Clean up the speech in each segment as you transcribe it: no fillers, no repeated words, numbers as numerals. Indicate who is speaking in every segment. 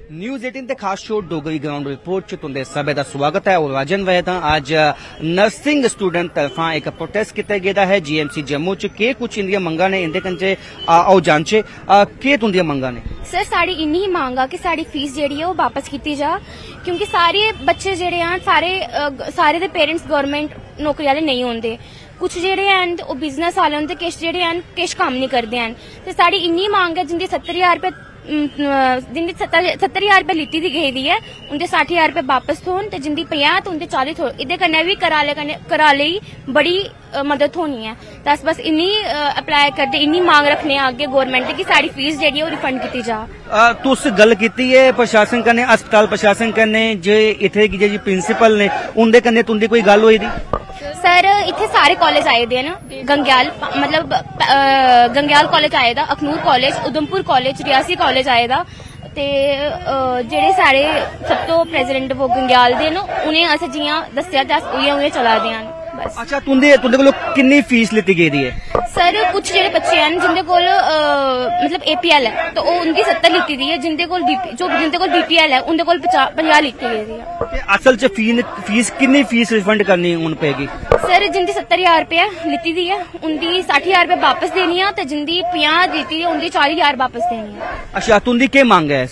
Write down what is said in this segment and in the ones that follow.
Speaker 1: News 18 ते खास show Dogri ground report च तुंदे सभे दा स्वागत है और राजन वैद अज नर्सिंग स्टूडेंट तरफा एक प्रोटेस्ट किया गया है जीएमसी जम्मू च के कुछ इंदियां मंगा ने इंदे कंजे आओ जांचे के तुंदियां मंगा ने।
Speaker 2: सर साड़ी इन्नी ही मांग आ कि साड़ी फीस जेहड़ी है वो वापस की जा, क्योंकि सारे बच्चे जेहड़े हैं सारे दे पेरेंट्स गवर्नमेंट नौकरी वाले नहीं होंदे, कुछ जेहड़े हैं वो बिजनेस वाले होंदे, किश जेहड़े हैं किश कम्म नहीं करदे हैं। ते साड़ी इन्नी मांग है जिंदी 70,000 रुपए जिंदी 70,000 रुपए लीती दी गई है उनके 60,000 रुपए वापस थोन, ते जिंदी 50 तो उनके 40 थोन। इहदे कन्नै भी करा लेई बड़ी मदद होनी है। तो अस बस इन्नी अप्लाई करदे, इन्नी मांग रखने आगे गवर्नमेंट की साड़ी फीस जेहड़ी है रिफंड की जा।
Speaker 1: तुस गल कीती है प्रशासन कन्नै, अस्पताल प्रशासन कन्नै, जे इत्थे दी जेह्ड़ी प्रिंसिपल ने उंदे कन्नै तुंदी कोई गल होई दी?
Speaker 2: सर इत्थे सारे कॉलेज आए दे न, गंग्याल मतलब गंग्याल कॉलेज आए दा, Akhnoor college, Udhampur college, Reasi college आए दा, ते जेहड़े सारे सब तो प्रेसिडेंट वो गंग्याल दे न उन्हें अस जियां दस्सेआ ते अस उ'यां चला दे आं बस।
Speaker 1: अच्छा तुंदे कोलों किन्नी फीस लीती गेदी है?
Speaker 2: सर कुछ जेहड़े बच्चे हैं जिंदे कोल मतलब एपीएल है तो उनकी 70 लीती दी है, जिंदे कोल बीपीएल है उनके कोल 50 लीती गेदी है।
Speaker 1: असल च फीस किन्नी फीस रिफंड करनी हुन पेगी?
Speaker 2: सर जिंदी 70,000 रुपया लीती दी है उनकी 60,000 रुपए वापस देनी है, ते जिंदी 50 लीती है उनकी 40,000 वापस देनी है।
Speaker 1: अच्छा तुंदी के मांग है?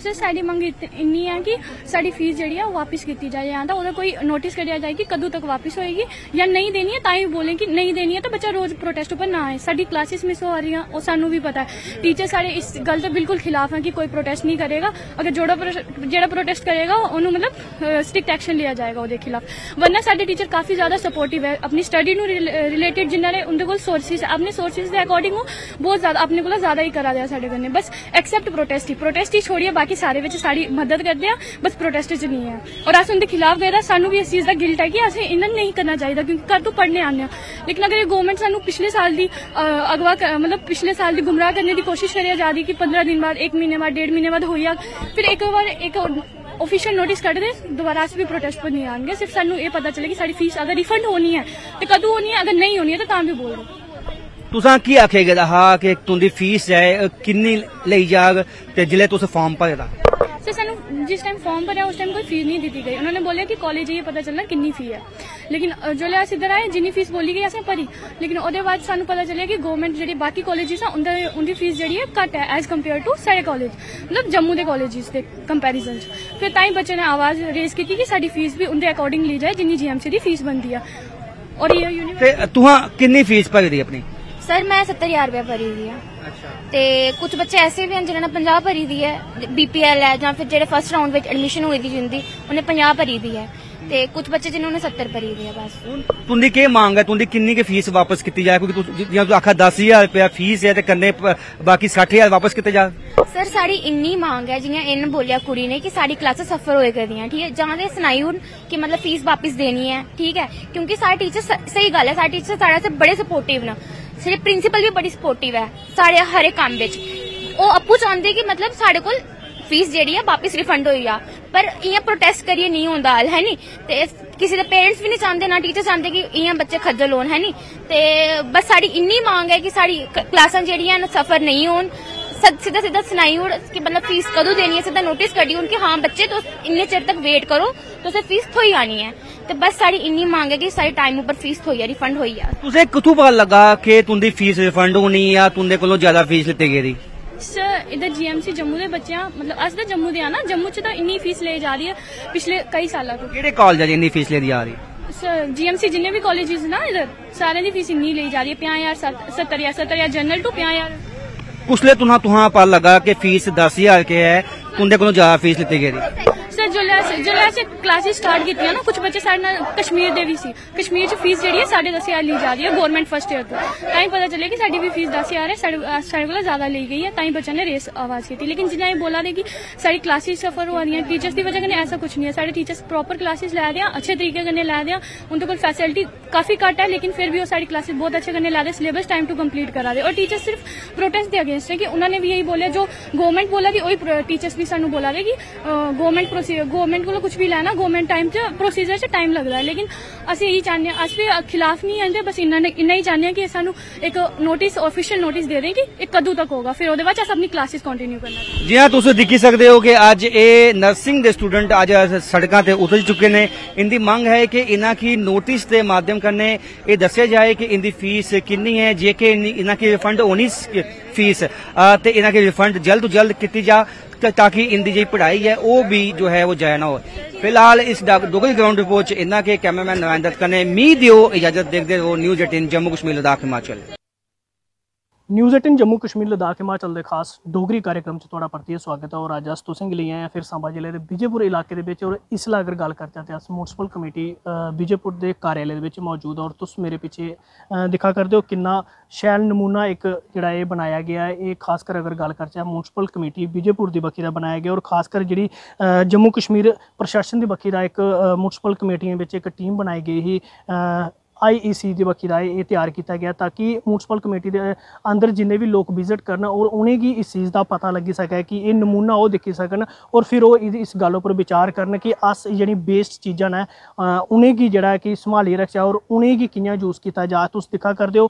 Speaker 3: सर साड़ी मंग इन्नी है कि साड़ी फीस जी है वापस की जाए, या तो कोई नोटिस करिया जाए कि कदों तक वापस होएगी, या नहीं देनी है ताई बोले कि नहीं देनी है तो बच्चा रोज प्रोटेस्ट पर ना आए। साड़ी क्लासेस मिस हो रही हैं और सानू भी पता है, टीचर सारे इस गल तो बिल्कुल खिलाफ है कि कोई प्रोटेस्ट नहीं करेगा, अगर जेड़ा प्रोटेस्ट करेगा उन्होंने मतलब स्ट्रिक्ट एक्शन लिया जाएगा उसके खिलाफ। वरना साडे टीचर काफी ज्यादा सपोर्टिव है अपनी स्टडी नू रिलेटेड, जिन्होंने उनके कोल सोर्सिस अपने सोर्सिस के अकॉर्डिंग बहुत ज्यादा अपने को ज्यादा ही करा दिया साडे कन्नै, बस एक्सेप्ट प्रोटेस्ट ही छोड़िए बाकी सारे विच साड़ी मदद करते हैं, बस प्रोटेस्ट च नहीं है। और अस उनके खिलाफ गए सानू भी इस चीज का गिल्ट है कि असें इन्हें नहीं करना चाहिए, क्योंकि घर तो पढ़ने आने, लेकिन अगर गवर्नमेंट सानू पिछले साल की मतलब पिछले साल की गुमराह करने की कोशिश करी जा रही कि 15 दिन बाद, 1 महीने बाद, 1.5 महीने बाद हो गया, फिर एक बार एक ऑफिशियल नोटिस कट दे दोबारा अस भी प्रोटेस्ट पर नहीं आएंगे। सिर्फ सानू ये पता चले कि साड़ी फीस अगर रिफंड होनी है तो कदों होनी है, अगर नहीं होनी है तो तां भी बोल दो।
Speaker 1: तुसां की आखे गेदा हा कि तुंदी फीस है किन्नी लेई जाग ते जिले तुस फॉर्म भरे दा?
Speaker 3: सर सानू जिस टाइम फॉर्म भरा उस टाइम कोई फीस नहीं दी गई, उन्होंने बोला कि कॉलेज ये पता चलना कितनी फी है, लेकिन जो अस इधर आए जिन्नी फीस बोली गई असें भरी, लेकिन उसके बाद सानू पता चलिया कि गवर्नमेंट जी बाकी कॉलेजेस हैं उनकी फीस जी है घट है एज कम्पेयर टू सारे कॉलेज, मतलब जम्मू के कॉलेजेस के कंपेरिजन। फिर ताई बच्चे ने आवाज रेज की कि साडी फीस भी उनके अकॉर्डिंग ली जाए जिन्नी जीएमसी की फीस बनती है। और ये
Speaker 1: तुहां कितनी फीस भरी दी अपनी?
Speaker 2: सर मैं 70,000 रुपया भरी दी है। ते कुछ बच्चे ऐसे भी हैं जिन्होंने 50 भरी दी है, बीपीएल है या फिर जो फर्स्ट राउंड में एडमिशन हुई थी जिंदी उन्हें 50 भरी दी है, ते कुछ बच्चे जिन्होंने 70 भरी दी है। बस
Speaker 1: तुंदी के मांग है, तुंदी किन्नी की फीस वापस की जाए? क्योंकि जियां तू आखा 10,000 रुपया फीस है ते कन्ने बाकी 60,000 वापस किते जा?
Speaker 2: सर साड़ी इन्नी मांग है जियां इन बोलिया कुड़ी ने कि साड़ी क्लासेस सफर होए करदियां, ठीक है, जां ते सनाई हुन कि मतलब फीस वापस देनी है, ठीक है, क्योंकि सारे टीचर सही गल है, सारे टीचर साढ़े से बड़े सपोर्टिव न, सिर्फ प्रिंसिपल भी बड़ी सपोर्टिव है साढ़े हर एक काम विच। ओ अप्पू चाहते कि मतलब साढ़े कोल फीस जेहड़ी है वापस रिफंड होई जा, पर इयां प्रोटेस्ट करिए नहीं होंदा हल है नी, ते किसी दे पेरेंट्स भी नहीं चाहते ना टीचर चाहते कि इयां बच्चे खज्जल होन है नी, ते बस साड़ी इन्नी मांग है कि साड़ी क्लासां जेहड़ियां न सफर नहीं होन, सीधा सनाई उड़ कि मतलब फीस कदों देनी है, सीधा नोटिस करी उनके हाँ बच्चे तो इन्ने चिर तक वेट करो तो उसे फीस थोई आनी है। तो बस साड़ी इन्नी मांग है कि सारी टाइम ऊपर फीस थोई है, रिफंड होई है।
Speaker 1: तुझे किथों पता लगा कि तुंदी फीस रिफंड होनी या तुंदे कोलों ज्यादा फीस लित्ती गेदी?
Speaker 3: सर इधर जीएमसी जम्मू के बच्चे मतलब अस तो जम्मू दे ना, जम्मू च तो इन्नी फीस ले जा रही है पिछले कई सालों तो।
Speaker 1: केड़े कॉलेज इन्नी फीस ले जा रही?
Speaker 3: सर जीएमसी जिन्ने भी कॉलेजेस ना इधर सारे दी फीस इन्नी ले जा रही है, 50,000, 70,000 जनरल टू 50,000।
Speaker 1: कुसले तुहां पता लगा कि फीस 10,000 के है, तुंदे कोलों ज्यादा फीस लित्ती गेदी?
Speaker 3: सर जो ऐसे क्लासेस स्टार्ट की ना कुछ बच्चे साढ़े कश्मीर दे भी सी, कश्मीर च फीस जी है 10,500 ली जा रही है गवर्नमेंट फर्स्ट ईयर तो, ताई पता चले कि साड़ी भी फीस 10,000 है, साढ़े को ज्यादा ली गई है, ताई बच्चे ने रेस आवाज की थी। लेकिन जिन्हें ये बोला कि सारी क्लासेस सफर हो रही है टीचर्स की वजह कन्नै, ऐसा कुछ नहीं है, साढ़े टीचर्स प्रॉपर क्लासेस लै दे, अच्छे तरीके कन्नै लै दे, उनके कोल फैसिलिटी काफी घट है, लेकिन फिर भी वो सारी क्लासेस बहुत अच्छे कन्नै लै दे, सिलेबस टाइम टू कंप्लीट करा दे। और टीचर सिर्फ प्रोटेस्ट के अगेंस्ट है कि उन्होंने भी यही बोला जो गवर्नमेंट बोला कि वही टीचर्स भी सानू बोला कि गवर्नमेंट गवर्नमेंट को कुछ भी लैना गवर्नमेंट टाइम च प्रोसीजर च टाइम लगता है, लेकिन ਅਸੀਂ ਇਹੀ ਚਾਹੁੰਦੇ ਹਾਂ, ਅਸੀਂ ਵੀ ਖਿਲਾਫ ਨਹੀਂ ਆਂਦੇ, ਬਸ ਇੰਨਾ ਹੀ ਚਾਹੁੰਦੇ ਹਾਂ ਕਿ ਸਾਨੂੰ ਇੱਕ ਨੋਟਿਸ ਆਫੀਸ਼ੀਅਲ ਨੋਟਿਸ ਦੇ ਦੇਣ ਕਿ ਇਹ ਕਦੋਂ ਤੱਕ ਹੋਗਾ, ਫਿਰ ਉਹਦੇ ਬਾਅਦ ਅਸੀਂ ਆਪਣੀ ਕਲਾਸਿਸ ਕੰਟੀਨਿਊ ਕਰਨਾ।
Speaker 1: ਜੀ हाँ, ਤੁਸੀਂ ਦੇਖੀ ਸਕਦੇ ਹੋ ਕਿ ਅੱਜ ਇਹ ਨਰਸਿੰਗ ਦੇ ਸਟੂਡੈਂਟ ਅੱਜ ਸੜਕਾਂ ਤੇ ਉਤਰ ਚੁੱਕੇ ਨੇ। इनकी ਮੰਗ है कि इन्हां की नोटिस के माध्यम कन्ने ये दस्या जाए कि इनकी फीस कितनी है, जे कि इन्हां की रिफंड होनी फीस ते इन्हां की रिफंड जल्द तो जल्द की जा, ताकि इनकी जी पढ़ाई है वो भी जो है वो जाया ना हो। फिलहाल इस डोगरी ग्राउंड रिपोर्ट इन्हां के कैमरामैन नरेंद्र कन्ने मी दियो इजाजत, देखते रहो न्यूज़ 18 जम्मू कश्मीर लद्दाख हिमाचल।
Speaker 4: न्यूज़ 18 जम्मू कश्मीर लद्दाख हिमाचल के खास डोगरी कार्यक्रम से तुहाडा परतियै स्वागत है। और अज अस तुसें लिए आए फिर सांबा जिले के विजयपुर इलाके दे विच, और इसलै अगर गल करचै ते अस म्युनिसिपल कमेटी विजयपुर के कार्यालय दे विच मौजूद है। और तुस मेरे पिछे दिखा करदे हो किन्ना शैल नमूना एक जिहड़ा ये बनाया गया है। ये खासकर अगर गल करचै म्युनिसिपल कमेटी विजयपुर की बक्खी दा बनाया गया, और खासकर जिहड़ी जम्मू कश्मीर प्रशासन की बक्खी दा एक म्युनिसिपल कमेटियां विच एक टीम बनाई गई ही IEC की बक्खी दा ये तैयार किया गया, ताकि म्युनिसिपल कमेटी के अंदर जिन्ने भी लोग विजिट करन और उन्हेंगी इस चीज़ का पता लगी सके कि ये नमूना वो दिखी सकन, और फिर वो इस गल पर विचार करन कि अस जी बेस्ट चीज़ां ने उन्हेंगी जिहड़ा कि संभाली रखचै और उन्हेंगी कि'यां यूज़ किया जा। तुस दिक्खा करदे हो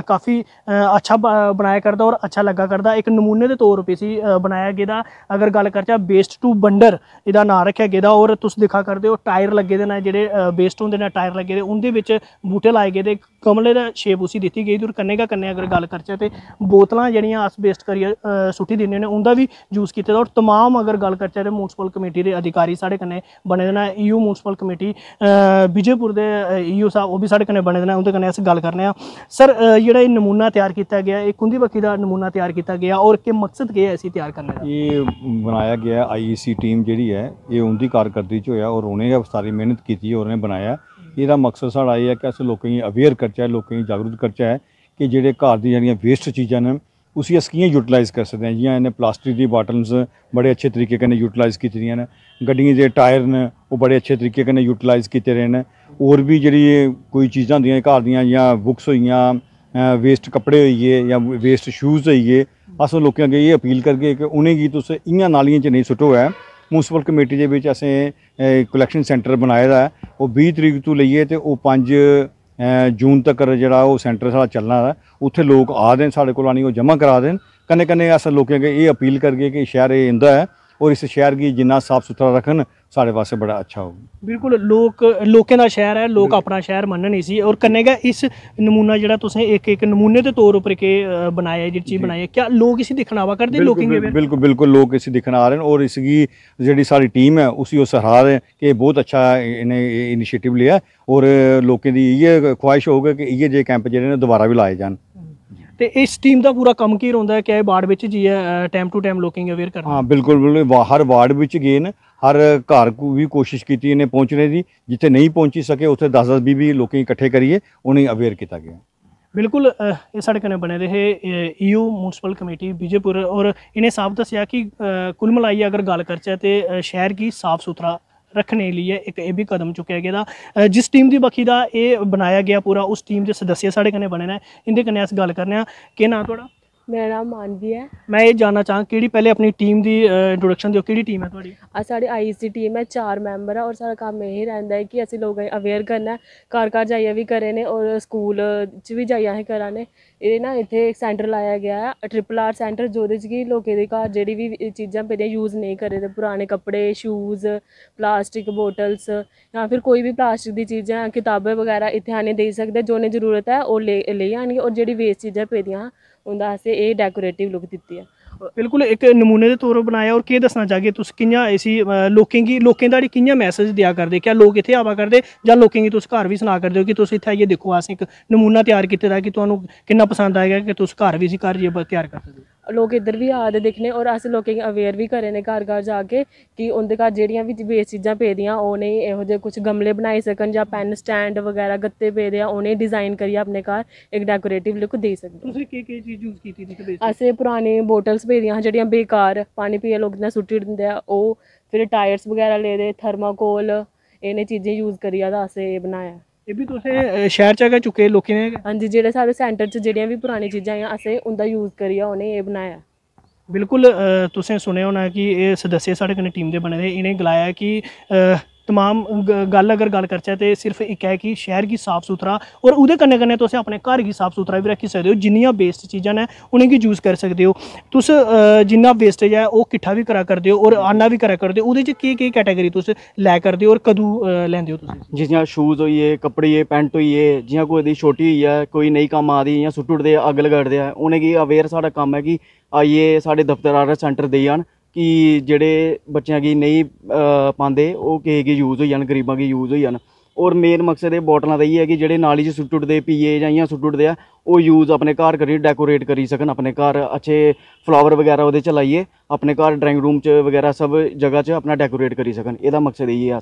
Speaker 4: काफ़ी अच्छा बनाया करदा और अच्छा लगा करदा। एक नमूने के तौर पर इसी बनाया गेदा। अगर गल करचै बेस्ट टू बंडर इहदा नाम रखा गेदा, और तुस दिक्खा करदे हो टायर लगे दे ने, जिहड़े बेस्ट होंदे ने टायर लगे दे, उंदे विच बूटे लाए गए, गमले का शेप उसी दी गई। और कन्ने अगर गल करचै तो बोतलां जिहड़ियां अस वेस्ट करियै सुट्टी दिन्ने होन्ने उंदा भी यूज़ किया। और तमाम अगर गल करचै तो म्युनिसिपल कमेटी के अधिकारी साढ़े कन्नै बने दे न। EO म्युनिसिपल कमेटी विजयपुर के EO साहब वो भी साढ़े कन्नै बने दे न, उंदे कन्नै अस गल करने आं। सर जिहड़ा नमूना तैयार किया गया, एक उंदी बक्खी दा नमूना तैयार किया गया, और के मकसद क्या है इसी तैयार करने का?
Speaker 5: ये बनाया गया IEC टीम जिहड़ी है ये उनकी कारकरदगी च होया, और उन्हें सारी मेहनत की और उन्हें बनाया। ਇਹਦਾ मकसद साढ़ा ये है कि अस लोगों की अवेयर करचै, लोगों की जागरूक करचै कि जेह्ड़े घर दी जेह्ड़ियां वेस्ट चीज़ां न उसी अस कि'यां यूटिलाइज़ कर सकते हैं। जि'यां इन्हें प्लास्टिक दी बॉटल्स बड़े अच्छे तरीके कन्नै यूटिलाइज़ की दियां न, गड्डियों के टायर न वो बड़े अच्छे तरीके कन्नै यूटिलाइज़ किए रहे हैं। होर भी जेह्ड़ी कोई चीज़ां होंदियां घर दियां, जि'यां बुक्स होइयां, वेस्ट कपड़े होई गे या वेस्ट शूज़ होई गे, अस लोकें अग्गें ये अपील करगे कि उ'नेंगी तुस इ'यां नालियें च नहीं सुट्टो। है म्युनिसिपल कमेटी के विच असें कलैक्शन सेंटर बनाए दा है, वो 20 तरीक तो लेइयै ते वो 5 जून तक जेह्ड़ा वो सेंटर साढ़ा चलना है। उत्थे लोग आ देन साढ़े कोल आनी, वो जमा करा देन। कन्नै कन्नै अस लोकें अग्गें ये अपील करगे कि शहर ये इंदा है और इस शहर की जिन्ना साफ सुथरा रखन साढ़े वास्ते बड़ा अच्छा होगा।
Speaker 4: बिल्कुल लोकें दा शहर है, लोग अपना शहर मनन इसी। और कन्नै गै इस नमूना जिहड़ा तुसें एक नमूने के तौर पर के बनाया है, चीज़ बनाई है, क्या लोग इसी दिक्खन आवा करदे?
Speaker 5: बिल्कुल बिल्कुल लोग इसी दिक्खन आ रहे हैं, और इसकी जिहड़ी सारी टीम है उसी वो सराहा रहे कि बहुत अच्छा इन्हें इनिशिएटिव लिया। और लोगों की इ'यै ख्वाहिश होगी कि इ'यै जे कैंप जेह्ड़े ने दोबारा भी लाए जान।
Speaker 4: तो इस टीम का पूरा कम की होंदा है कि वार्ड विच जाइयै टाइम टू टाइम लोकें गी अवेयर करना?
Speaker 5: हाँ बिल्कुल बिल्कुल, हर वार्ड विच गए न, हर घर को भी कोशिश की इन्हें पहुँचने की, जिथे नहीं पहुँची सके उत्थे 10-10 20 लोकें इकट्ठे करिए उन्हें अवेयर किया गया।
Speaker 4: बिल्कुल ये साढ़े कन्नै बने रहे EO म्युनिसिपल कमेटी विजयपुर, और इन्हें साफ दस्सिया कि कुल मिलाइयै अगर गल करचै तो शहर की साफ सुथरा रखने के लिए एक ये भी कदम चुकया गया। जिस टीम की बक्खी दा ये बनाया गया पूरा, उस टीम के सदस्य साढ़े कन्नै बने ने, इंदे कन्नै अस गल करने आं। केह् नाम थुआढ़ा?
Speaker 6: मेरा नाम मानवी है।
Speaker 4: मैं ये जानना चाहां कि पहले अपनी टीम की इंट्रोडक्शन दिओ, केह्ड़ी टीम है थुआढ़ी?
Speaker 6: साढ़ी IEC टीम है, 4 मैंबर है, और सारा कम्म यही रहिंदा है कि असीं लोगों गी अवेयर करना, घर घर जाइयै भी करे ने और स्कूल च भी जाइयै असें करा ने। ये ना इत्थे एक सेंटर लाया गया है RRR सेंटर, जोह्दे च कि लोकें दे घर जेह्ड़ी भी चीज़ां पेदियां यूज़ नहीं करे दे, पुराने कपड़े, शूज़, प्लास्टिक बोटल्स या फिर कोई भी प्लास्टिक दी चीज़ां, किताबें वगैरह इत्थे आने देई सकदे, जो उ'नें जरूरत है ओह् लेई आनगे। और जेह्ड़ी वेस्ट चीज़ां पेदियां उंदा असें एह् डेकोरेटिव लुक दित्ती है।
Speaker 4: बिल्कुल एक नमूने के तौर पर बनाया। और केह् दस्सना चाहगे तुस कि'यां इसी लोकें दा कि'यां मैसेज देआ करदे? क्या लोग इत्थे आवा करदे जां लोकें गी तुस घर भी सना करदे हो कि तुस इत्थे आइयै दिक्खो असें एक नमूना तैयार कीते दा कि तुहानूं किन्ना पसंद आएगा कि तुस घर भी इसी घर जाइयै तैयार कर सकदे हो?
Speaker 6: लोग इधर भी आ दे दिक्खने, और अस लोकें गी अवेयर भी करे ने घर घर जाके कि उं'दे घर जेह्ड़ियां भी वेस्ट चीज़ां पेदियां उ'नेंगी इहो जेह् कुछ गमले बनाई सकन, जां पैन स्टैंड वगैरह गत्ते पेदे उ'नेंगी डिज़ाइन करियै अपने घर एक डेकोरेटिव लुक देई सकदे।
Speaker 4: तुसें केह् चीज़ यूज़ कीती दी?
Speaker 6: असें पुरानी बोटल्स पेदियां हियां जेह्ड़ियां बेकार पानी पियै लोग इ'यां सुट्टी दिंदे आ, ओह् फिर टायर्स वगैरह लेदे, थर्माकोल, इ'नें चीज़ें यूज़ करियै ते असें एह् बनाया।
Speaker 4: ये भी तुसें शहर च गै चुके लोकें ने?
Speaker 6: हाँ जी, जेह्ड़े साढ़े सेंटर च जेह्ड़ियां भी पुरानी चीज़ां आइयां असें उं'दा यूज़ करियै उ'नें एह् बनाया।
Speaker 4: बिल्कुल तुसें सुनेआ होना कि ये सदस्य साढ़े कन्नै टीम दे बने दे, इ'नें गलाया कि तमाम गल अगर गल करचै ते सिर्फ इक है कि शहर गी साफ सुथरा और ओह्दे कन्नै कन्नै तुस अपने घर गी साफ सुथरा भी रक्खी सकदे हो। जिन्नियां वेस्ट चीज़ां न उ'नेंगी यूज़ करी सकदे हो तुस। जिन्ना वेस्टेज है ओह् किट्ठा भी करा करदे हो और आना भी करा करदे हो। ओह्दे च केह् कैटेगरी तुस लै करदे हो और कदूं लैंदे हो तुस?
Speaker 7: जियां शूज़ होई गे, कपड़े होई गे, पैंट होई गे, जियां कोई दी छोटी होई है, कोई नई कम्म आ दी इ'यां सुट्टी ओड़दे, अग्ग लगाड़दे ऐ, उ'नेंगी अवेयर साढ़ा कम्म है कि आइए साढ़े दफ्तर आह्ला सेंटर देई जान कि जेह्ड़े बच्चें गी नेईं पांदे ओह् किसे गी यूज़ होई जान, गरीबां गी यूज़ होई जान। और मेन मकसद एह् बोटलां दा इ'यै है कि जेह्ड़े नाली च सुट्टी ओड़दे पिए जां इ'यां सुट्टी ओड़दे ऐ ओह् यूज़ अपने घर करियै डेकोरेट करी सकन, अपने घर अच्छे फ्लावर वगैरह ओह्दे च लाइयै अपने घर ड्राइंग रूम च वगैरह सब जगह च अपना डेकोरेट करी सकन। एह्दा मकसद इ'यै ऐ।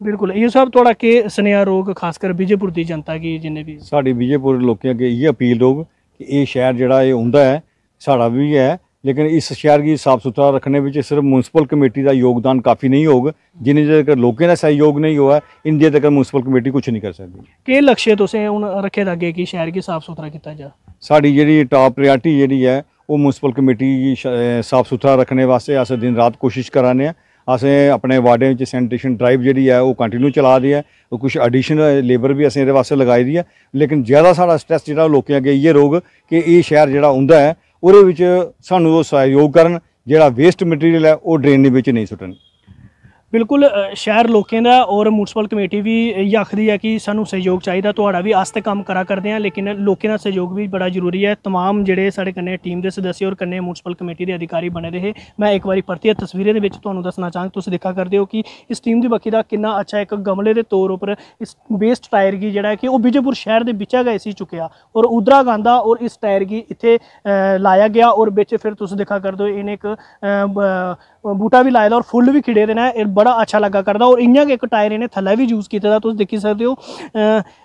Speaker 4: बिल्कुल इयो साहब थोड़ा केह् सनेहा रोग खासकर विजयपुर दी जनता गी जिन्ने भी?
Speaker 5: साढ़ी विजयपुर लोकें अग्गें इ'यै अपील होग कि एह् शहर जेह्ड़ा एह् उं'दा है, साढ़ा बी है, लेकिन इस शहर गी साफ सुथरा रखने में सिर्फ म्यूनसिपल कमेटी का योगदान काफ़ी नहीं होग। जिन्ने तक लोकें का सहयोग नहीं होआ इन्ने तक म्यूनसिपल कमेटी कुछ नहीं कर सकती।
Speaker 4: केह् लक्ष्य तुसें हून रखे दा अग्गे कि शहर गी साफ सुथरा कीता जा?
Speaker 5: साड़ी जेह्ड़ी टॉप प्रायोरिटी जेह्ड़ी है वो म्यूनसिपल कमेटी गी साफ सुथरा रखने वास्ते अस दिन रात कोशिश करा ने। असें अपने वार्डें च सैनिटेशन ड्राइव जेह्ड़ी है वो कंटिन्यू चला दी है, कुछ एडिशनल लेबर भी असें एह्दे वास्ते लगाई दी है। लेकिन ज़्यादा साढ़ा स्ट्रेस जेह्ड़ा लोकें अग्गें इ'यै रौह्ग कि एह् शहर जेह्ड़ा उं'दा है ओह्दे विच सानूं ओह् सहयोग करन, जेह्ड़ा वेस्ट मटीरियल है ओह् ड्रेन दे विच नेईं सुट्टन।
Speaker 4: बिल्कुल शहर लोकें दा और म्यूनसिपल कमेटी भी इ'यै आखदी है कि सानूं सहयोग चाहिदा। तुहाड़ा भी आस्ते कम्म करा करदे आं लेकिन लोकें दा सहयोग भी बड़ा जरूरी है। तमाम जेह्ड़े साढ़े कन्नै टीम दे सदस्य और कन्नै म्यूनसिपल कमेटी दे अधिकारी बने दे हे। मैं एक बारी परतियै तस्वीरें दे विच तुहानूं दस्सना चाहां, तुस दिक्खा करदे हो कि इस टीम दी बक्खी दा किन्ना अच्छा एक गमले दे तौर उप्पर इस वेस्ट टायर गी जेह्ड़ा कि ओह् विजयपुर शहर दे बिच्चा गै इसी चुक्केआ और उद्धरा गांदा और इस टायर गी इत्थे लाया गया और बिच फिर तुस दिक्खा करदे हो इन्हें इक बूटा भी लाए दा और फुल्ल भी खिड़े दे न। बड़ा अच्छा लग्गा करदा और इ'यां गै इक टायर इन्हें थल्लै भी यूज़ कीते दा तुस दिक्खी सकदे हो।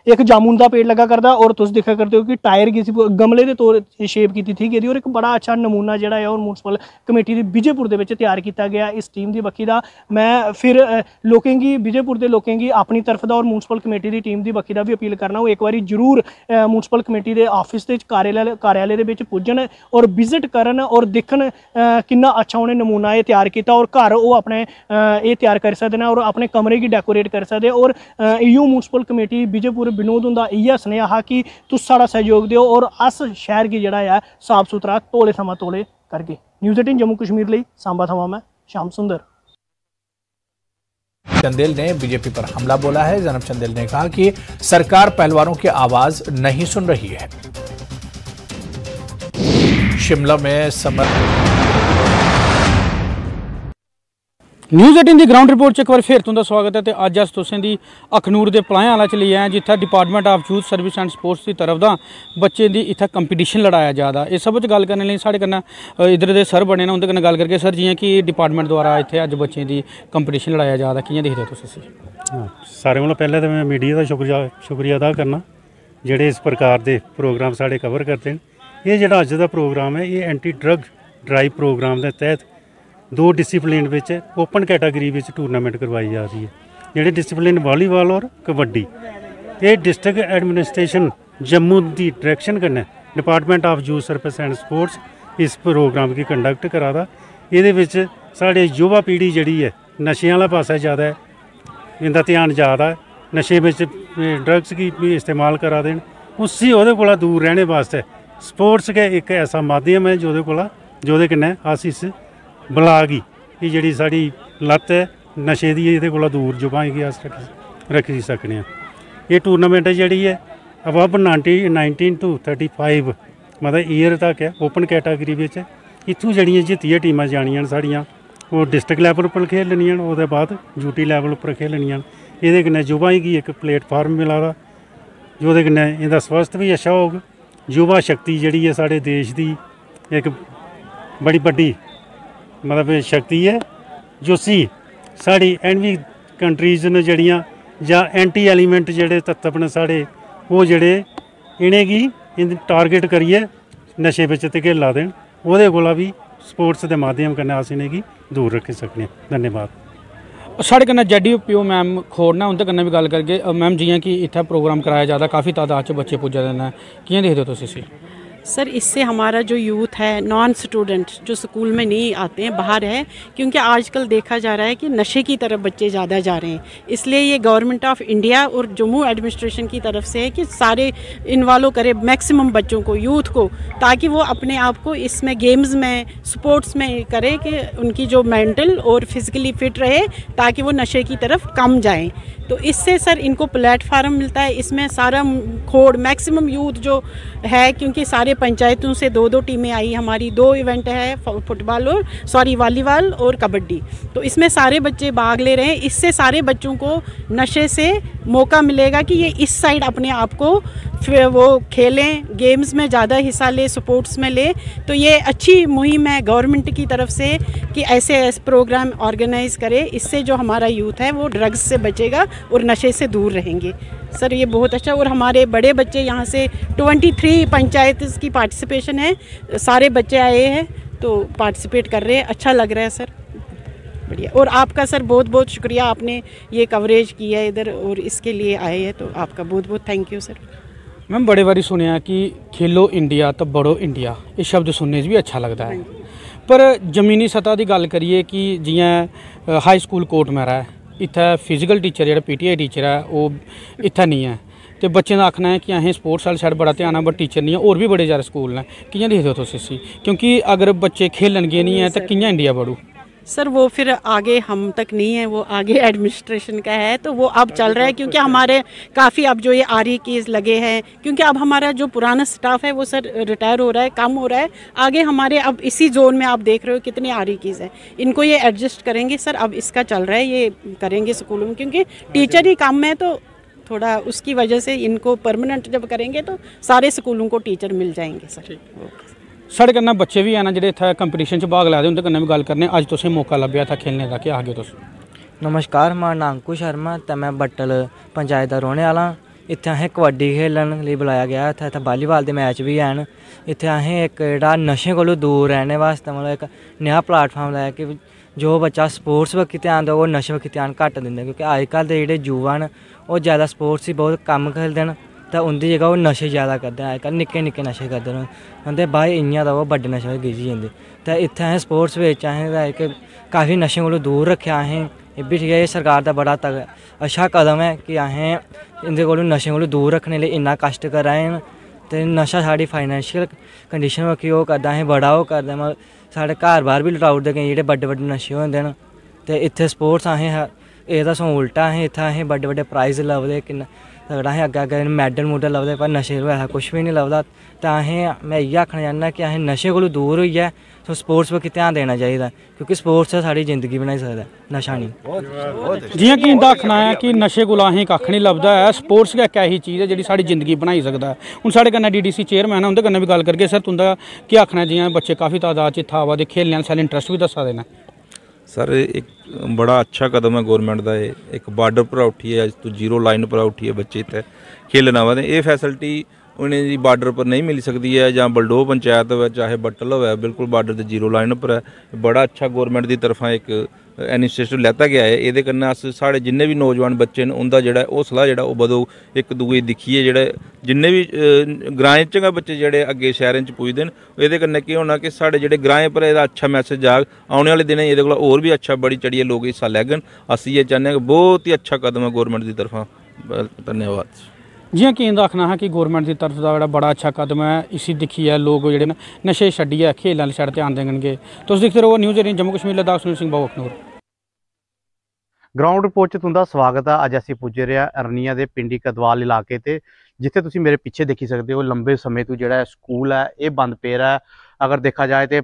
Speaker 4: एक जामुन दा पेड़ लग्गा करदा और तुस दिक्खा करदे हो कि टायर गी गमले दे तौर शेप कीती थी गेदी और एक बड़ा अच्छा नमूना जेह्ड़ा है और म्यूनसिपल कमेटी दी विजयपुर दे विच तैयार कीता गया इस टीम दी बक्खी दा। मैं फिर लोकें गी विजयपुर दे लोकें गी अपनी तरफ दा और म्यूनसिपल कमेटी दी टीम दी बक्खी दा भी अपील करना ओह् एक बारी जरूर म्यूनसिपल कमेटी दे ऑफिस दे कार्यालय दे विच पुज्जन और विजिट करन और दिक्खन किन्ना अच्छा उ'नें नमूना एह् तैयार कीता और घर ओह् अपने एह् तैयार करी सकदे न और अपने कमरे गी डेकोरेट करी सकदे। और इयो म्यूनसिपल कमेटी विजयपुर विनोद हुंदा इ'यै सनेहा हा कि तुस साढ़ा सहयोग दिओ और अस शहर गी जेह्ड़ा है साफ सुथरा तौले थमां तौले करगे। न्यूज़ 18 जम्मू कश्मीर ਲਈ सांबा थमां मैं श्याम सुंदर।
Speaker 8: चंदेल ने बीजेपी पर हमला बोला है। जैनब चंदेल ने कहा कि सरकार पहलवानों की आवाज नहीं सुन रही है। शिमला में
Speaker 1: न्यूज़ 18 की ग्राउंड रिपोर्ट च एक बार फिर तुंदा स्वागत है। तो अज अस तुसें दी अखनूर के पलायां आला च लेई आए जिथे department of youth service and sports की तरफ दा बच्चे दी इत्थे कंपीटिशन लड़ाया जा रहा। इस सब गल करने लिए साढ़े कन्नै इधर दे सर बने ने, उंदे कन्नै गल करके सर जियां कि डिपार्टमेंट द्वारा इत्थे अज बच्चें दी कंपीटिशन लड़ाया जा रहा, कियां दिखदे तुस इसी?
Speaker 9: सारे कोला पैह्ले तो मैं मीडिया का शुक्रिया अदा करना जेह्ड़े इस प्रकार के प्रोग्राम साढ़े कवर करते हैं। ये जेह्ड़ा अज्ज दा प्रोग्राम है ये एंटी ड्रग ड्राइव प्रोग्राम के तहत 2 discipline which open category which tournament करवाई जा रही है। जेह्ड़े डिसिपलिन वॉलीबॉल और कबड्डी, ये डिस्ट्रिक्ट एडमिनिस्ट्रेशन जम्मू की डायरैक्शन कन्नै department of youth service and sports इस प्रोग्राम की कंडक्ट करा दा। एह्दे विच साढ़े युवा पीढ़ी जिहड़ी है नशे आह्ला पास्सै ज़्यादा है, इंदा ध्यान ज़्यादा है, नशे विच ड्रग्स की भी इस्तेमाल करा दे न। उसी ओह्दे कोला दूर रहने वास्ते स्पोर्ट्स गै एक ऐसा माध्यम है जोह्दे कन्नै अस इस बला गी कि जेह्ड़ी साढ़ी लत्त है नशे दी एह्दे कोला दूर युवाएं गी अस रक्खी सकने आं। एह् टूर्नामेंट जेह्ड़ी है अबव 19 टू 35 मतलब ईयर तक है ओपन कैटागरी बिच। इत्थूं जेह्ड़ियां जित्तियै टीमां जानियां न साढ़ियां ओह् डिस्ट्रिक्ट लैवल पर खेलनियां न, ओह्दे बाद यूटी लैवल पर खेलनियां न। एह्दे कन्नै युवाएं गी एक प्लेटफार्म मिला दा जोह्दे कन्नै इंदा स्वास्थ भी अच्छा होग। युवा शक्ति जेह्ड़ी है साढ़े देश दी एक बड़ी बड्डी मतलब शक्ति है जोसी साढ़ी एनवी कंट्रीज न जेह्ड़ियां जां एंटी एलीमेंट जेह्ड़े तत्व न साढ़े ओह् जेह्ड़े इनेंगी टारगेट करियै नशे बिच धकेला देन, ओह्दे कोला भी स्पोर्ट्स के माध्यम कन्नै अस इनेंगी दूर रखी सकने। धन्यवाद।
Speaker 1: साढ़े कन्नै ZDPO मैम खोड़ ने, उंदे कन्नै भी गल करगे। मैम जियां कि इत्थे प्रोग्राम कराया जाता काफ़ी तादाद च बच्चे पुज्जा दे न, कियां दिखदे हो तुस इसी?
Speaker 10: सर इससे हमारा जो यूथ है, नॉन स्टूडेंट जो स्कूल में नहीं आते हैं, बाहर है, क्योंकि आजकल देखा जा रहा है कि नशे की तरफ बच्चे ज़्यादा जा रहे हैं। इसलिए ये गवर्नमेंट ऑफ इंडिया और जम्मू एडमिनिस्ट्रेशन की तरफ से है कि सारे इन्वॉल्व करे मैक्सिमम बच्चों को, यूथ को, ताकि वो अपने आप को इसमें गेम्स में, स्पोर्ट्स में करे कि उनकी जो मेंटल और फिजिकली फिट रहे, ताकि वो नशे की तरफ कम जाएं। तो इससे सर इनको प्लेटफार्म मिलता है, इसमें सारा खोड़ मैक्सिमम यूथ जो है, क्योंकि सारे पंचायतों से 2-2 टीमें आई, हमारी 2 इवेंट है, फुटबॉल और वॉलीबॉल और कबड्डी, तो इसमें सारे बच्चे भाग ले रहे हैं। इससे सारे बच्चों को नशे से मौका मिलेगा कि ये इस साइड अपने आप को वो खेलें, गेम्स में ज़्यादा हिस्सा ले, स्पोर्ट्स में ले। तो ये अच्छी मुहिम है गवर्नमेंट की तरफ से कि ऐसे प्रोग्राम ऑर्गेनाइज करे, इससे जो हमारा यूथ है वो ड्रग्स से बचेगा और नशे से दूर रहेंगे। सर ये बहुत अच्छा, और हमारे बड़े बच्चे यहाँ से 23 पंचायत की पार्टिसिपेशन है, सारे बच्चे आए हैं तो पार्टिसिपेट कर रहे हैं, अच्छा लग रहा है सर, बढ़िया। और आपका सर बहुत बहुत शुक्रिया, आपने ये कवरेज किया इधर और इसके लिए आए हैं, तो आपका बहुत बहुत थैंक यू सर।
Speaker 11: मैम बड़े बारी सुनिया कि खेलो इंडिया तो बढ़ो इंडिया, ये शब्द सुनने से भी अच्छा लगता है, पर जमीनी सतह की गल करिए कि जियां हाई स्कूल कोट मेरा है, इत्थै फिजिकल टीचर जो PTI टीचर है वो इत्थै नहीं है, तो बच्चों का आखना है कि असें स्पोर्ट्स वाली साइड बड़ा ध्यान है, बट टीचर नहीं है। और भी बड़े सारे स्कूल ने, कि'यां दिखदे हो तुस इसी, क्योंकि अगर बच्चे खेलणगे नहीं है तो कि'यां इंडिया बढ़ू?
Speaker 10: सर वो फिर आगे हम तक नहीं है, वो आगे एडमिनिस्ट्रेशन का है, तो वो अब चल रहा है, क्योंकि हमारे काफ़ी अब जो ये RE केस लगे हैं, क्योंकि अब हमारा जो पुराना स्टाफ है वो सर रिटायर हो रहा है, कम हो रहा है। आगे हमारे अब इसी जोन में आप देख रहे हो कितने RE केस हैं, इनको ये एडजस्ट करेंगे सर, अब इसका चल रहा है, ये करेंगे स्कूलों में, क्योंकि टीचर ही कम है, तो थोड़ा उसकी वजह से इनको परमानेंट जब करेंगे तो सारे स्कूलों को टीचर मिल जाएंगे सर।
Speaker 11: साढ़े कन्नै बच्चे भी है ना जेह्ड़े इत्थै कंपीटीशन च भाग लै दे, उं'दे कन्नै भी गल करने। अज्ज तुसें मौका लब्भेआ था खेलने का, क्या आखगे तुस?
Speaker 12: नमस्कार, मेरा नाम अंकुश शर्मा ते मैं बट्टल पंचायत दा रौह्ने आह्ला। इत्थै असें कबड्डी खेलन लेई बुलाया गया, इत्थै वॉलीबॉल दे मैच भी हैन। इत्थै असें इक जेह्ड़ा नशे कोला दूर रहने वास्ते मतलब इक नया प्लेटफार्म लाया कि जो बच्चा स्पोर्ट्स बक्खी ध्यान देग, ओह् नशे बक्खी ध्यान घट्ट दिंदे, क्योंकि अजकल दे जेह्ड़े युवा न ओह् ज़्यादा स्पोर्ट्स ही बहुत कम खेलदे न, तो उं'दी जगह ओह् नशे ज़्यादा करदे न। अजकल निक्के निक्के नशे करदे न, उं'दे बाद इ'यां दा ओह् बड्डे नशे च गिज्झी जंदे। ते इत्थै असें स्पोर्ट्स बिच असें इक काफ़ी नशे कोला दूर रक्खेआ। असें एह् बी ठीक है, एह् सरकार दा बड़ा अच्छा कदम है कि असें इं'दे कोला नशे कोला दूर रक्खने लेई इन्ना कष्ट करा दे न। ते नशा साढ़ी फाइनैंशियल कंडीशन बक्खी ओह् करदा, असें बड़ा ओह् करदा, मतलब साढ़े घर बाहर भी लटाई ओड़दे केईं जेह्ड़े बड्डे बड्डे नशे होंदे न। ते इत्थै स्पोर्ट्स असें एह्दा सगों उल्टा, असें इत्थै असें बड्डे बड्डे प्राइज़ लभदे, किन्ना तगड़ा असें अग्गें अग्गें मैडल मुडल लभदे, पर नशे कोला ऐसा कुछ भी नहीं लभदा। ते असें मैं इ'यै आखना चाह्न्नां कि असें नशे कोला दूर होइयै स्पोर्ट्स बक्खी ध्यान देना चाहिदा, क्योंकि स्पोर्ट्स साढ़ी जिंदगी बनाई सकदा, नशा नहीं।
Speaker 11: जियां कि इं'दा आखना है कि नशे कोला असें कक्ख नहीं लभदा है, स्पोर्ट्स गै इक ऐसी चीज़ है जिहड़ी साढ़ी जिंदगी बनाई सकदा है। हुण साढ़े कन्नै DDC चेयरमैन है, उं'दे कन्नै भी गल करगे। सर तुं'दा केह् आखना है, जियां बच्चे काफ़ी तादाद च इत्थै आवा दे, खेलने आह्ले सारे इंटरस्ट भी दस्सा दे न?
Speaker 13: सर एक बड़ा अच्छा कदम है गौरमेंट का, एक बार्डर पर उठिए, अज तो 0 लाइन पर उठिए बच्चे इतने खेलना आवा दे। ये फैसिलिटी उन्हें जी बार्डर पर नहीं मिल सकती है, ਜਾਂ बलडोह पंचायत हो चाहे बट्टल हो, बिल्कुल बार्डर के 0 लाइन पर है। बड़ा अच्छा गौरमेंट की तरफा एक इनिशिएटिव लैता गया है। ये कन्नै अस साढ़े जिन्ने भी नौजवान बच्चे न उनका जोड़ा हौसला जोड़ा बधो, एक दूए दिक्खिए जोड़े जिन्ने भी ग्राएं च गै बच्चे जोड़े अगे शहरें च पुजदे न। ये कन्नै केह् होना कि साढ़े जोड़े ग्राएं पर एह्दा अच्छा मैसेज जाग, आने वाले दिनें एह्दे कोला होर भी अच्छा बढ़ी चढ़िए लोग हिस्सा लैगन। अस इयै चाहते हैं कि बहुत ही अच्छा कदम है गौरमेंट की तरफा। धन्यवाद।
Speaker 11: जियां कि इं'दा आखना है कि गौरमेंट की तरफ का बड़ा अच्छा कदम है, इसी दिक्खिए लोग जोड़े नशे छड्डियै खेल आह्ली साइड ध्यान देंगे। तुस दिखते रहो न्यूज़ 18 जम्मू कश्मीर लद्दाख। सुनील सिंह बाबू अखनूर।
Speaker 14: ग्राउंड रिपोर्ट च तुंदा स्वागत है। अज असीं पुज्जे रहे अरनिया के पिंडी कदवाल इलाके ते, जिथे तुसीं मेरे पिछे देखी सकते हो लंबे समय तो जिहड़ा स्कूल है ये बंद पे रहा है। अगर देखा जाए तो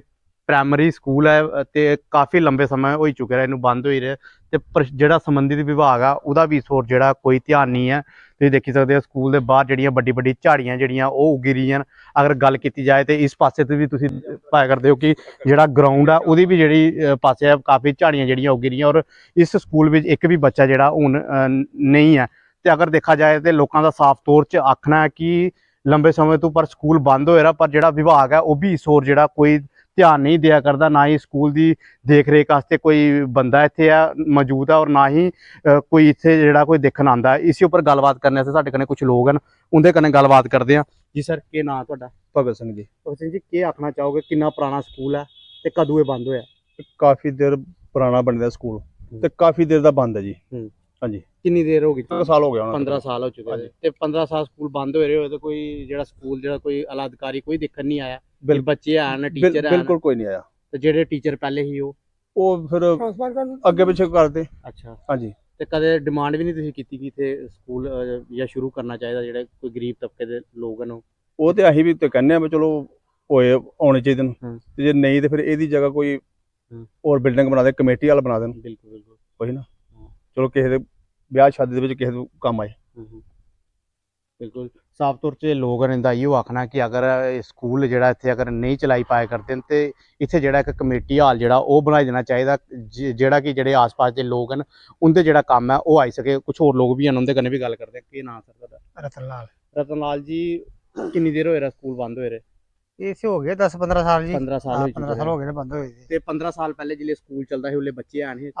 Speaker 14: प्राइमरी स्कूल है तो काफ़ी लंबे समय हो चुके हैं इनू बंद हो रहे, तो जिहड़ा संबंधित विभाग आ उहदा भी इस ओर जिहड़ा कोई ध्यान नहीं है। तुसीं देखी सकते हो स्कूल के बाहर जिहड़ियां बड्डी बड्डी झाड़ियां जिहड़ियां ओह उगी रहियां। अगर गल की जाए तो इस पासे तो भी तुसीं पाया करते हो कि जिहड़ा ग्राउंड है उहदी भी जिहड़ी पासे है काफ़ी झाड़ियां जिहड़ियां उगी रहियां, और इस स्कूल में एक भी बच्चा जिहड़ा हुण नहीं है। तो अगर देखा जाए तो लोगों का साफ तौर च आखना है कि लंबे समय तो पर स्कूल बंद हो रहा, पर जिहड़ा विभाग है वह भी इस ओर जिहड़ा कोई ध्यान नहीं दिया करता, ना ही स्कूल की देख रेख वास्ते कोई बंदा इत्थे मौजूद है और ना ही कोई इत्थे जिहड़ा कोई देखन आंदा है। इसी उपर गलबात करने साडे कन्नै कुछ लोग हैं, उनके कन्नै गलबात करते हैं। ਜੀ ਸਰ, ਕੀ ਨਾਂ ਤੁਹਾਡਾ?
Speaker 15: ਭਗਤ ਸਿੰਘ ਜੀ।
Speaker 14: ਭਗਤ ਸਿੰਘ ਜੀ, ਕੀ ਆਖਣਾ ਚਾਹੋਗੇ, ਕਿੰਨਾ ਪੁਰਾਣਾ ਸਕੂਲ ਹੈ ਤੇ ਕਦੋਂ ਇਹ ਬੰਦ ਹੋਇਆ?
Speaker 15: ਕਾਫੀ ਦੇਰ ਪੁਰਾਣਾ ਬਣਦਾ ਸਕੂਲ ਤੇ ਕਾਫੀ ਦੇਰ ਦਾ ਬੰਦ ਹੈ ਜੀ। ਹਾਂਜੀ।
Speaker 14: ਕਿੰਨੀ ਦੇਰ ਹੋ ਗਈ?
Speaker 15: 15 ਸਾਲ ਹੋ ਗਿਆ ਹੋਣਾ।
Speaker 14: 15 ਸਾਲ ਹੋ ਚੁੱਕੇ ਨੇ ਤੇ 15 ਸਾਲ ਸਕੂਲ ਬੰਦ ਹੋਏ ਰਹੇ ਤੇ ਕੋਈ ਜਿਹੜਾ ਸਕੂਲ ਜਿਹੜਾ ਕੋਈ ਆਲਾ ਅਧਿਕਾਰੀ ਕੋਈ ਦੇਖਣ ਨਹੀਂ ਆਇਆ? ਬੱਚੇ ਆਣ, ਟੀਚਰ ਆਣ?
Speaker 15: ਬਿਲਕੁਲ ਕੋਈ ਨਹੀਂ ਆਇਆ।
Speaker 14: ਤੇ ਜਿਹੜੇ ਟੀਚਰ ਪਹਿਲੇ ਸੀ
Speaker 15: ਉਹ ਫਿਰ ਅੱਗੇ ਪਿੱਛੇ ਕਰਦੇ।
Speaker 14: ਅੱਛਾ।
Speaker 15: ਹਾਂਜੀ।
Speaker 14: ਤੇ ਕਦੇ ਡਿਮਾਂਡ ਵੀ ਨਹੀਂ ਤੁਸੀਂ ਕੀਤੀ ਕਿ ਇੱਥੇ ਸਕੂਲ ਜਾਂ ਸ਼ੁਰੂ ਕਰਨਾ ਚਾਹੀਦਾ, ਜਿਹੜੇ ਕੋਈ ਗਰੀਬ ਤਬਕੇ ਦੇ ਲੋਕ ਹਨ
Speaker 15: ਉਹ ਤੇ ਅਸੀਂ ਵੀ ਤੇ ਕਹਿੰਦੇ ਆ ਵੀ ਚਲੋ ਹੋਏ ਆਉਣੇ ਚਾਹੀਦੇ ਨੇ, ਤੇ ਜੇ ਨਹੀਂ ਤੇ ਫਿਰ ਇਹਦੀ ਜਗ੍ਹਾ ਕੋਈ ਹੋਰ ਬਿਲਡਿੰਗ ਬਣਾ ਦੇ, ਕਮੇਟੀ ਵਾਲਾ ਬਣਾ ਦੇਣ।
Speaker 14: ਬਿਲਕੁਲ ਬਿਲਕੁਲ
Speaker 15: ਉਹੀ ਨਾ, ਚਲੋ ਕਿਸੇ ਦੇ ਵਿਆਹ ਸ਼ਾਦੀ ਦੇ ਵਿੱਚ ਕਿਸੇ ਨੂੰ ਕੰਮ ਆਏ।
Speaker 14: ਬਿਲਕੁਲ ਸਾਫ ਤੌਰ 'ਤੇ ਲੋਕ ਰਹਿੰਦਾ ਇਹੋ ਆਖਣਾ ਕਿ ਅਗਰ ਸਕੂਲ ਜਿਹੜਾ ਇੱਥੇ ਅਗਰ ਨਹੀਂ ਚਲਾਈ ਪਾਏ ਕਰਦੇ ਤੇ ਇੱਥੇ ਜਿਹੜਾ ਇੱਕ ਕਮੇਟੀ ਹਾਲ ਜਿਹੜਾ ਉਹ ਬਣਾ ਦੇਣਾ ਚਾਹੀਦਾ, ਜਿਹੜਾ ਕਿ ਜਿਹੜੇ ਆਸ-ਪਾਸ ਦੇ ਲੋਕ ਹਨ ਉਹਦੇ ਜਿਹੜਾ ਕੰਮ ਹੈ ਉਹ ਆਈ ਸਕੇ। ਕੁਝ ਹੋਰ ਲੋਕ ਵੀ ਹਨ, ਉਹਦੇ ਕਨੇ ਵੀ ਗੱਲ ਕਰਦੇ। ਕੀ ਨਾਮ ਸਰ ਤੁਹਾਡਾ?
Speaker 16: रतन लाल।
Speaker 14: रतन लाल जी, कितनी देर होए स्कूल बंद होए?
Speaker 16: इसे हो गए 10-15 साल जी।
Speaker 14: 15 साल
Speaker 16: 15 साल हो गए बंद होए थे।
Speaker 14: ते 15 साल पहले जिले स्कूल चलता है उले बच्चे आए हैं?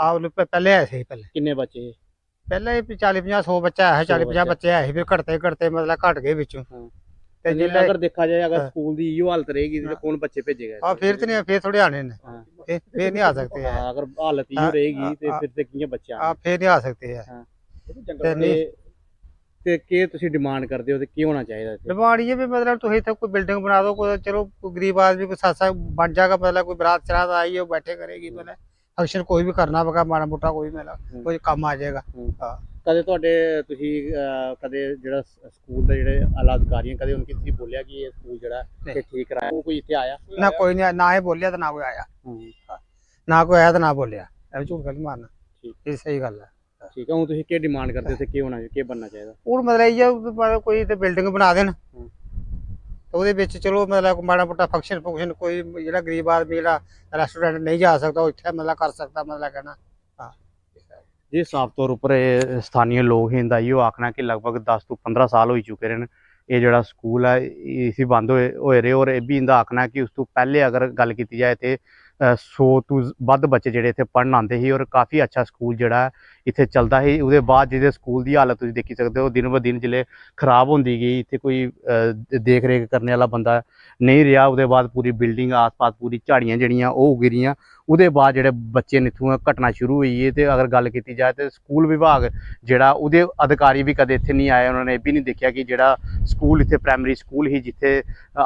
Speaker 16: पहले आए थे। पहले
Speaker 14: किन्ने बच्चे?
Speaker 16: पहले 40-50-100 बच्चा है, 40-50 बच्चे आए फिर घटते मतलब घट गए विचों।
Speaker 14: ते जिले अगर देखा जाए अगर स्कूल दी यो हालत रहेगी तो कौन बच्चे भेजेगा?
Speaker 16: हां फिर तो नहीं, फिर थोड़े आने ने, फिर नहीं आ सकते हैं।
Speaker 14: अगर हालत यो रहेगी तो फिर ते कितने बच्चे आने?
Speaker 16: हां फिर नहीं आ सकते हैं।
Speaker 14: ਤੇ ਕੀ ਤੁਸੀਂ ਡਿਮਾਂਡ ਕਰਦੇ ਹੋ ਤੇ ਕੀ ਹੋਣਾ ਚਾਹੀਦਾ ਇੱਥੇ?
Speaker 16: ਡਿਮਾਂਡ ਇਹ ਵੀ ਮਤਲਬ ਤੁਸੀਂ ਇੱਥੇ ਕੋਈ ਬਿਲਡਿੰਗ ਬਣਾ ਦਿਓ, ਕੋਈ ਚਲੋ ਕੋਈ ਗਰੀਬ ਆਦਮੀ ਕੋਈ ਸਾਥ ਬਣ ਜਾਏਗਾ, ਮਤਲਬ ਕੋਈ ਬਰਾਤ ਚਰਾਤ ਆਈ ਉਹ ਬੈਠੇ ਕਰੇਗੀ, ਮਤਲਬ ਫੰਕਸ਼ਨ ਕੋਈ ਵੀ ਕਰਨਾ ਪਗਾ ਮਾੜਾ ਮੋਟਾ ਕੋਈ ਮਤਲਬ ਕੋਈ ਕੰਮ ਆ ਜਾਏਗਾ। ਹਾਂ।
Speaker 14: ਕਦੇ ਤੁਹਾਡੇ ਤੁਸੀਂ ਕਦੇ ਜਿਹੜਾ ਸਕੂਲ ਦੇ ਜਿਹੜੇ ਆਲਾ ਅਧਿਕਾਰੀਆਂ ਕਦੇ ਉਹਨਾਂ ਤੁਸੀਂ ਬੋਲਿਆ ਕਿ ਇਹ ਸਕੂਲ ਜਿਹੜਾ ਇਹ ਠੀਕ ਕਰਾਇਆ, ਉਹ ਕੋਈ ਇੱਥੇ ਆਇਆ?
Speaker 16: ਨਾ ਕੋਈ ਨਹੀਂ, ਨਾ ਇਹ ਬੋਲਿਆ ਤੇ ਨਾ ਕੋਈ ਆਇਆ। ਨਾ ਕੋਈ ਆਇਆ ਤੇ ਨਾ ਬੋਲਿਆ, ਐਵੇਂ ਝੂਠ ਗੱਲ ਮਾਰਨਾ। ਇਹ ਸਹੀ ਗੱਲ ਹੈ।
Speaker 14: ਠੀਕ ਹੈ। ਹੁਣ ਤੁਸੀਂ ਕੀ ਡਿਮਾਂਡ ਕਰਦੇ ਹੋ ਤੇ ਕੀ ਹੋਣਾ ਕੀ ਬਣਨਾ ਚਾਹੀਦਾ?
Speaker 16: ਉਹ ਮਤਲਬ ਇਹ ਕੋਈ ਤੇ ਬਿਲਡਿੰਗ ਬਣਾ ਦੇਣ ਉਹਦੇ ਵਿੱਚ ਚਲੋ ਮਤਲਬ ਮਾੜਾ ਮੋਟਾ ਫੰਕਸ਼ਨ ਕੋਈ ਜਿਹੜਾ ਗਰੀਬ ਆਦਮੀ ਜਿਹੜਾ ਰੈਸਟੋਰੈਂਟ ਨਹੀਂ ਜਾ ਸਕਦਾ ਉਹ ਇੱਥੇ ਮਤਲਬ ਕਰ ਸਕਦਾ, ਮਤਲਬ ਕਹਿਣਾ। ਹਾਂ
Speaker 14: ਜੀ, ਸਾਫ ਤੌਰ ਉੱਪਰ ਇਹ ਸਥਾਨੀ ਲੋਕ ਇਹਦਾ ਇਹੋ ਆਖਣਾ ਕਿ ਲਗਭਗ 10 ਤੋਂ 15 ਸਾਲ ਹੋ ਚੁੱਕੇ ਨੇ ਇਹ ਜਿਹੜਾ ਸਕੂਲ ਹੈ ਇਸੇ ਬੰਦ ਹੋਏ ਰਹੇ। ਔਰ ਇਹ ਵੀ ਇਹਦਾ ਆਖਣਾ ਕਿ ਉਸ ਤੋਂ ਪਹਿਲੇ ਅਗਰ ਗੱਲ ਕੀਤੀ ਜਾਏ ਤੇ 100 ਤੋਂ ਵੱਧ ਬੱਚੇ ਜਿਹੜੇ ਇੱਥੇ ਪੜ੍ਹਨ ਆਉਂਦੇ ਸੀ ਔਰ ਕਾਫੀ ਅੱਛਾ ਸਕੂਲ ਜਿਹੜਾ ਇੱਥੇ ਚੱਲਦਾ ਸੀ। ਉਹਦੇ ਬਾਅਦ ਜਿਹਦੇ ਸਕੂਲ ਦੀ ਹਾਲਤ ਤੁਸੀਂ ਦੇਖੀ ਸਕਦੇ ਹੋ, ਦਿਨ ਬ ਦਿਨ ਜਿਲੇ ਖਰਾਬ ਹੁੰਦੀ ਗਈ, ਇੱਥੇ ਕੋਈ ਦੇਖ ਰੇਖ ਕਰਨ ਵਾਲਾ ਬੰਦਾ ਨਹੀਂ ਰਿਹਾ। ਉਹਦੇ ਬਾਅਦ ਪੂਰੀ ਬਿਲਡਿੰਗ ਆਸ-ਪਾਸ ਪੂਰੀ ਝਾੜੀਆਂ ਜਿਹੜੀਆਂ ਉਹ ਉਗ ਰਹੀਆਂ। ਉਹਦੇ ਬਾਅਦ ਜਿਹੜੇ ਬੱਚੇ ਨੇ ਇੱਥੋਂ ਘਟਨਾ ਸ਼ੁਰੂ ਹੋਈ ਹੈ। ਤੇ ਅਗਰ ਗੱਲ ਕੀਤੀ ਜਾਏ ਤੇ ਸਕੂਲ ਵਿਭਾਗ ਜਿਹੜਾ ਉਹਦੇ ਅਧਿਕਾਰੀ ਵੀ ਕਦੇ ਇੱਥੇ ਨਹੀਂ ਆਏ। ਉਹਨਾਂ ਨੇ ਇਹ ਵੀ ਨਹੀਂ ਦੇਖਿਆ ਕਿ ਜਿਹੜਾ ਸਕੂਲ ਇੱਥੇ ਪ੍ਰਾਇਮਰੀ ਸਕੂਲ ਹੀ ਜਿੱਥੇ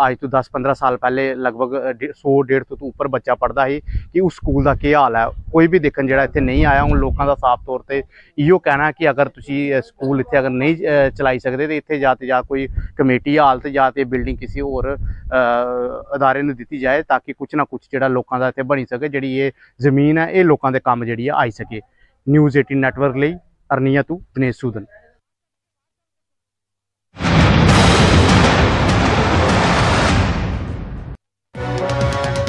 Speaker 14: ਅੱਜ ਤੋਂ 10-15 ਸਾਲ ਪਹਿਲੇ ਲਗਭਗ 100-150 ਤੋਂ ਉੱਪਰ ਬੱਚਾ ਪੜ੍ਹਦਾ ਸੀ, ਕਿ ਉਸ ਸਕੂਲ ਦਾ ਕੀ ਹਾਲ ਹੈ ਕੋਈ ਵੀ ਦੇਖਣ ਜਿਹੜਾ ਇੱਥੇ ਨਹੀਂ ਆਇਆ। ਹੁਣ ਲੋਕਾਂ ਦਾ ਸਾਫ਼ ਤੌਰ ਤੇ ਇਹੋ ਕਹਿਣਾ ਕਿ ਅਗਰ ਤੁਸੀਂ ਸਕੂਲ ਇੱਥੇ ਅਗਰ ਨਹੀਂ ਚਲਾਈ ਸਕਦੇ ਤੇ ਇੱਥੇ ਜਾਂ ਕੋਈ ਕਮੇਟੀ ਹਾਲਤ ਜਾਂ ਤੇ ਬਿਲਡਿੰਗ ਕਿਸੇ ਹੋਰ ਅਦਾਰੇ ਨੂੰ ਦਿੱਤੀ ਜਾਏ, ਤਾਂ ਕਿ ਕੁਛ ਨਾ ਕੁਛ ਜਿਹੜਾ ਲੋਕਾਂ ਦਾ ਇੱਥੇ ਬਣੀ ਸਕੇ। ਜਿਹੜੀ ਇਹ ਜ਼ਮੀਨ ਹੈ ਇਹ ਲੋਕਾਂ ਦੇ ਕੰਮ ਜਿਹੜੀ ਆ ਆਈ ਸਕੇ। ਨਿਊਜ਼ 18 ਨੈਟਵਰਕ ਲਈ ਅਰਨੀਆ ਤੋਂ ਦਿਨੇਸ਼ ਸੂਦਨ।